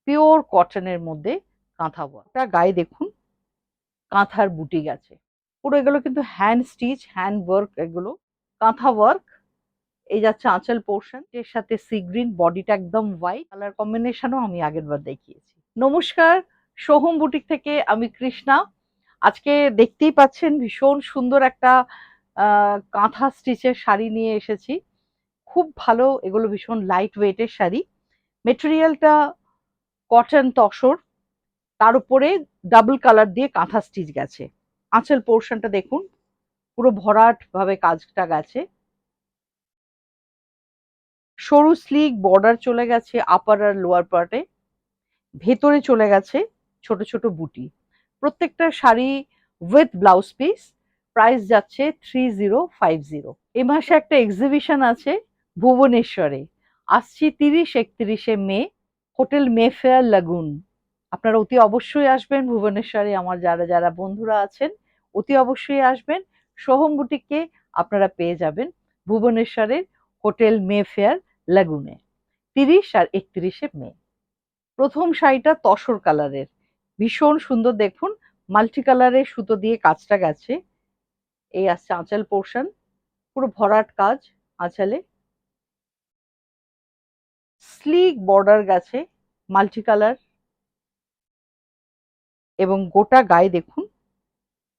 Pure কটনের মধ্যে কাঁথা ওয়ার্ক। গায়ে দেখুন কাঁথার বুটিক আছে, পুরো এগুলো কিন্তু হ্যান্ড স্টিচ, হ্যান্ড ওয়ার্ক, এগুলো কাঁথা ওয়ার্ক। এই যাচ্ছে আঁচল পোর্শন, এর সাথে সি গ্রিন, বডিটা একদম হোয়াইট, কালার কম্বিনেশনও আমি আগের বার দেখিয়েছি। নমস্কার, সোহম বুটিক থেকে আমি কৃষ্ণা। আজকে দেখতেই পাচ্ছেন ভীষণ সুন্দর একটা কাঁথা স্টিচের শাড়ি নিয়ে এসেছি। খুব ভালো, এগুলো ভীষণ লাইট ওয়েটের শাড়ি, মেটেরিয়ালটা কটন তসর, তার উপরে ডাবল কালার দিয়ে কাঁথা স্টিচ গেছে। আঁচল পোর্শনটা দেখুন পুরো ভরাট ভাবে কাজটা গেছে, সরু স্লিক বর্ডার চলে গেছে আপার আর লোয়ার পার্টে, ভেতরে চলে গেছে ছোট ছোট বুটি। প্রত্যেকটা sari with blouse piece, price যাচ্ছে 3050। এ মাসে একটা এক্সিবিশন আছে ভুবনেশ্বরে, আসছি 30-31 মে, হোটেল মেফেয়ার লাগুন। আপনারা অতি অবশ্যই আসবেন ভুবনেশ্বরে, আমার যারা যারা বন্ধুরা আছেন অতি অবশ্যই আসবেন। সোহম বুটিককে আপনারা পেয়ে যাবেন ভুবনেশ্বরের হোটেল মেফেয়ার লাগুনে 30 আর 31 মে। প্রথম শাড়িটা তসর কালারের, ভীষণ সুন্দর, দেখুন মাল্টি কালারের সুতো দিয়ে কাজটা গেছে। এই আসছে আঁচল পোর্শন, পুরো ভরাট কাজ আঁচলে, স্লিক বর্ডার গেছে মাল্টি কালার, এবং গোটা গায়ে দেখুন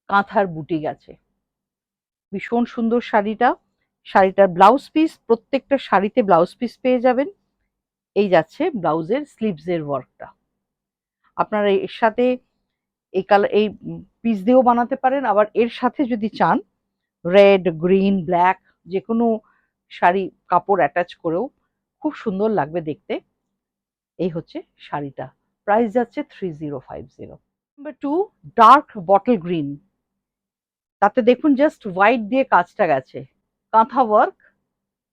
কাঁথার বুটি গেছে। ভীষণ সুন্দর শাড়িটা। শাড়িটার ব্লাউজ পিস, প্রত্যেকটা শাড়িতে ব্লাউজ পিস পেয়ে যাবেন। এই যাচ্ছে ব্লাউজের স্লিভসের ওয়ার্কটা। আপনারা এর সাথে এই কালার, এই পিস দিয়েও বানাতে পারেন, আবার এর সাথে যদি চান রেড, গ্রিন, ব্ল্যাক যে কোনো শাড়ি কাপড় অ্যাটাচ করেও খুব সুন্দর লাগবে দেখতে। এই হচ্ছে শাড়িটা, প্রাইস যাচ্ছে 3050। নাম্বার 2, ডার্ক বটল গ্রিন, তাতে দেখুন জাস্ট হোয়াইট দিয়ে কাজটা গেছে, কাঁথা ওয়ার্ক।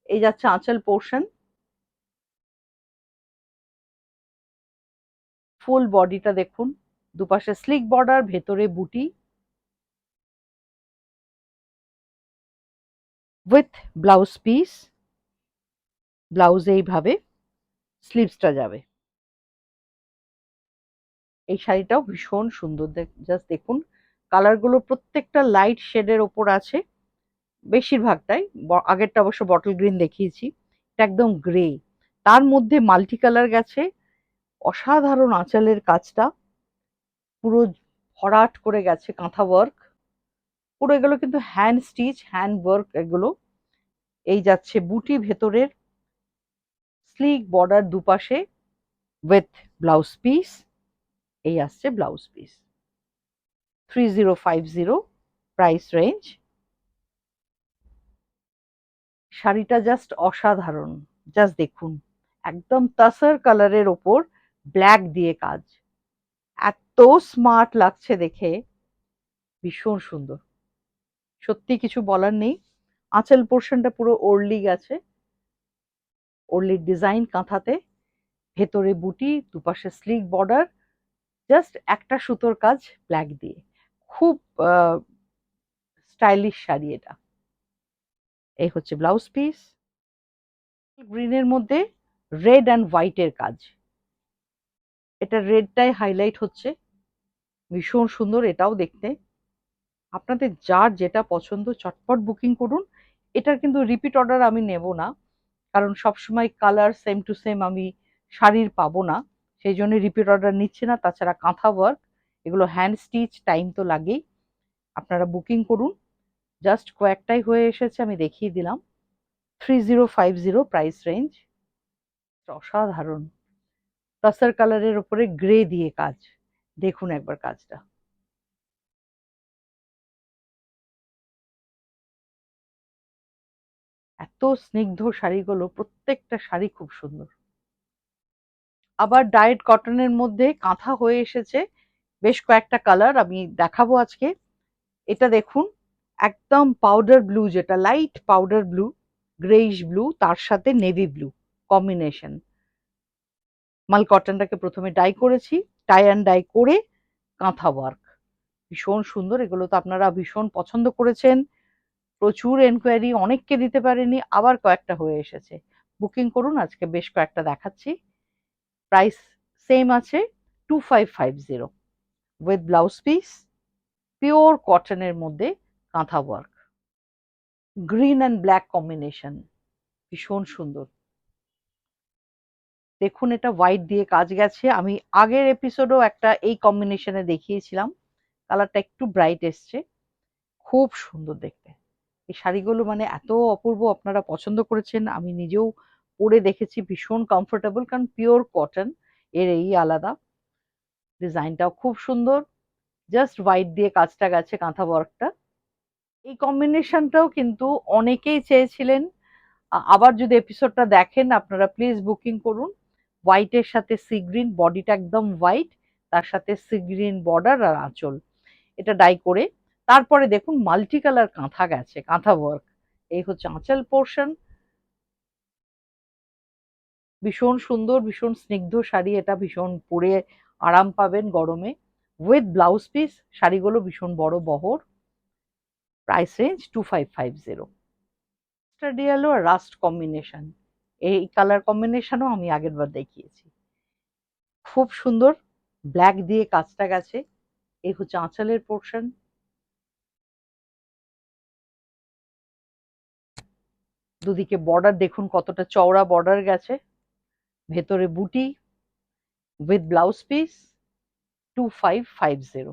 এই যাচ্ছে আঁচল পোর্শন, ফুল বডিটা দেখুন, দুপাশে স্লিক বর্ডার, ভেতরে বুটি উইথ ব্লাউজ পিস। ব্লাউজ এইভাবে স্লিভসটা যাবে। এই শাড়িটাও ভীষণ সুন্দর, জাস্ট দেখুন কালারগুলো প্রত্যেকটা লাইট শেডের ওপর আছে বেশিরভাগটাই। আগেরটা অবশ্য বটল গ্রিন দেখিয়েছি, এটা একদম গ্রে, তার মধ্যে মাল্টি কালার গেছে। অসাধারণ আঁচলের কাজটা, পুরো ভরাট করে গেছে কাঁথা ওয়ার্ক, পুরো এগুলো কিন্তু হ্যান্ড স্টিচ, হ্যান্ড ওয়ার্ক এগুলো। এই যাচ্ছে বুটি, ভেতরের স্লিক বর্ডার দুপাশে উইথ ব্লাউজ পিস। এই আসছে ব্লাউজ পিস, 3050 প্রাইস রেঞ্জ। শাড়িটা জাস্ট অসাধারণ, জাস্ট দেখুন একদম তাসার কালারের ওপর ব্ল্যাক দিয়ে কাজ, এত স্মার্ট লাগছে দেখে, ভীষণ সুন্দর, সত্যি কিছু বলার নেই। আঁচল পোর্শনটা পুরো ওরলি গেছে, ওরলির ডিজাইন কাঁথাতে, ভেতরে বুটি, দুপাশে স্লিক বর্ডার, জাস্ট একটা সুতোর কাজ ব্ল্যাক দিয়ে, খুব স্টাইলিশ শাড়ি এটা। এই হচ্ছে ব্লাউজ পিস, গ্রিনের মধ্যে রেড অ্যান্ড হোয়াইটের কাজ, এটা রেডটাই হাইলাইট হচ্ছে, ভীষণ সুন্দর এটাও দেখতে। আপনাদের যার যেটা পছন্দ চটপট বুকিং করুন। এটার কিন্তু রিপিট অর্ডার আমি নেব না, কারণ সবসময় কালার সেম টু সেম আমি শাড়ির পাবো না, সেই জন্য রিপিট অর্ডার নিচ্ছি না। তাছাড়া কাঁথা ওয়ার্ক, এগুলো হ্যান্ড স্টিচ, টাইম তো লাগেই। আপনারা বুকিং করুন, জাস্ট কয়েকটাই হয়ে এসেছে, আমি দেখিয়ে দিলাম। 3050 প্রাইস রেঞ্জ, অসাধারণ তাসার কালারের উপরে গ্রে দিয়ে কাজ, দেখুন একবার কাজটা। এত স্নিগ্ধ শাড়িগুলো, প্রত্যেকটা শাড়ি খুব সুন্দর। আবার ডায়েট কটনের মধ্যে কাঁথা হয়ে এসেছে বেশ কয়েকটা কালার, আমি দেখাবো আজকে। এটা দেখুন একদম পাউডার ব্লু, যেটা light powder blue, greyish blue, তার সাথে নেভি ব্লু কম্বিনেশন। মাল কটনটাকে প্রথমে ডাই করেছি, টাই অ্যান্ড ডাই করে কাঁথা ওয়ার্ক, ভীষণ সুন্দর। এগুলো তো আপনারা ভীষণ পছন্দ করেছেন, প্রচুর এনকোয়ারি, অনেককে দিতে পারেনি, আবার কয়েকটা হয়ে এসেছে। বুকিং করুন, আজকে বেশ কয়েকটা দেখাচ্ছি। প্রাইস সেম আছে 2550 উইথ ব্লাউজ পিস, পিওর কটনের মধ্যে কাঁথা work, green and black combination, ভীষণ সুন্দর। দেখুন এটা হোয়াইট দিয়ে কাজ গেছে, আমি আগের এপিসোডও একটা এই কম্বিনেশনে দেখিয়েছিলাম, কালারটা একটু ব্রাইট এসছে, খুব সুন্দর দেখতে। এই শাড়িগুলো মানে এত অপূর্ব, আপনারা পছন্দ করেছেন, আমি নিজেও পরে দেখেছি, ভীষণ কমফোর্টেবল, কারণ পিওর কটন, এর এই আলাদা। ডিজাইনটাও খুব সুন্দর, জাস্ট হোয়াইট দিয়ে কাজটা গেছে, কাঁথা ওয়ার্কটা। এই কম্বিনেশনটাও কিন্তু অনেকেই চেয়েছিলেন, আবার যদি এপিসোডটা দেখেন আপনারা প্লিজ বুকিং করুন। হোয়াইটের সাথে সি গ্রিন, বডিটা একদম হোয়াইট, তার সাথে সি গ্রিন বর্ডার আর আঁচল, এটা ডাই করে। তারপরে দেখুন মাল্টি কালার কাঁথা গেছে, কাঁথা ওয়ার্ক। এই হচ্ছে আঁচল পোর্শন, ভীষণ সুন্দর, ভীষণ স্নিগ্ধ শাড়ি এটা, ভীষণ পরে আরাম পাবেন গরমে, উইথ ব্লাউজ পিস। শাড়িগুলো ভীষণ বড় বহর, প্রাইস রেঞ্জ 2550। স্টাডি আলো আর রাস্ট কম্বিনেশন, এই কালার কম্বিনেশনও আমি আগের বার দেখিয়েছি, খুব সুন্দর, ব্ল্যাক দিয়ে কাজটা গেছে। এই হচ্ছে আঁচলের পোর্শন, দুদিকে বর্ডার দেখুন কতটা চওড়া বর্ডার গেছে, ভেতরে বুটি উইথ ব্লাউজ পিস, 2550।